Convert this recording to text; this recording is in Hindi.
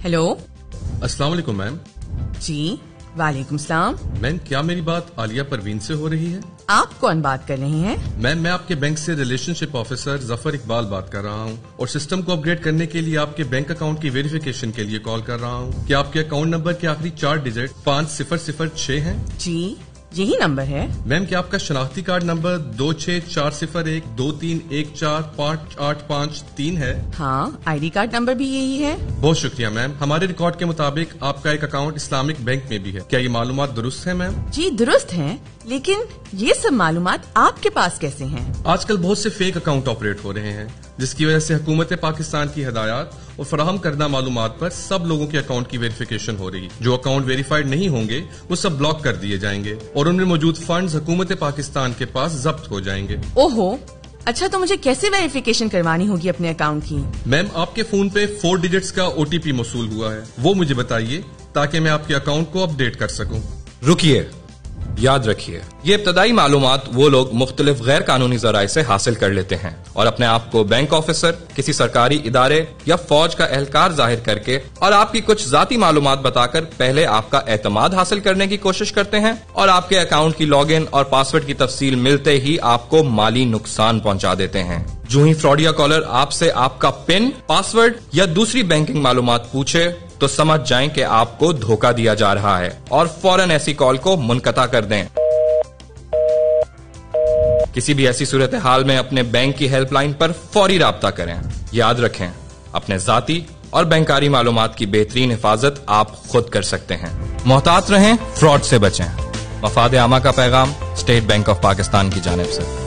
हेलो। अस्सलाम वालेकुम मैम। जी वालेकुम सलाम। मैम, क्या मेरी बात आलिया परवीन से हो रही है? आप कौन बात कर रहे हैं? मैम, मैं आपके बैंक से रिलेशनशिप ऑफिसर जफर इकबाल बात कर रहा हूँ और सिस्टम को अपग्रेड करने के लिए आपके बैंक अकाउंट की वेरिफिकेशन के लिए कॉल कर रहा हूँ। क्या आपके अकाउंट नंबर के आखिरी 4 डिजिट 5006 हैं? जी यही नंबर है। मैम, क्या आपका शनाख्ती कार्ड नंबर 264012345853 है? हाँ, आईडी कार्ड नंबर भी यही है। बहुत शुक्रिया मैम। हमारे रिकॉर्ड के मुताबिक आपका एक अकाउंट इस्लामिक बैंक में भी है। क्या ये मालूमात दुरुस्त है मैम? जी दुरुस्त है, लेकिन ये सब मालूमात आपके पास कैसे हैं? आजकल बहुत से फेक अकाउंट ऑपरेट हो रहे हैं, जिसकी वजह से हुकूमत पाकिस्तान की हिदायत और फराहम करदा मालूमात पर सब लोगों के अकाउंट की वेरिफिकेशन हो रही है। जो अकाउंट वेरीफाइड नहीं होंगे वो सब ब्लॉक कर दिए जाएंगे और उनमें मौजूद फंड्स हुकूमत पाकिस्तान के पास जब्त हो जाएंगे। ओहो, अच्छा तो मुझे कैसे वेरिफिकेशन करवानी होगी अपने अकाउंट की? मैम, आपके फोन पे 4 डिजिट्स का OTP मौसूल हुआ है, वो मुझे बताइए ताकि मैं आपके अकाउंट को अपडेट कर सकूं। रुकिए, याद रखिए, ये इब्तदाई मालूमात वो लोग मुख्तलिफ गैर कानूनी जराए से हासिल कर लेते हैं और अपने आप को बैंक ऑफिसर, किसी सरकारी इदारे या फौज का एहलकार जाहिर करके और आपकी कुछ जाती मालूमात बताकर पहले आपका एतमाद हासिल करने की कोशिश करते हैं और आपके अकाउंट की लॉगिन और पासवर्ड की तफसील मिलते ही आपको माली नुकसान पहुंचा देते हैं। जो ही फ्रॉडिया कॉलर आपसे आपका पिन, पासवर्ड या दूसरी बैंकिंग मालूमात पूछे तो समझ जाएं कि आपको धोखा दिया जा रहा है और फौरन ऐसी कॉल को मुनक़ता कर दें। किसी भी ऐसी सूरत हाल में अपने बैंक की हेल्पलाइन पर फौरी राब्ता करें। याद रखें, अपने जाती और बैंकारी मालूमात की बेहतरीन हिफाजत आप खुद कर सकते हैं। मोहतात रहें, फ्रॉड से बचें। मफाद आमा का पैगाम स्टेट बैंक ऑफ पाकिस्तान की जानिब से।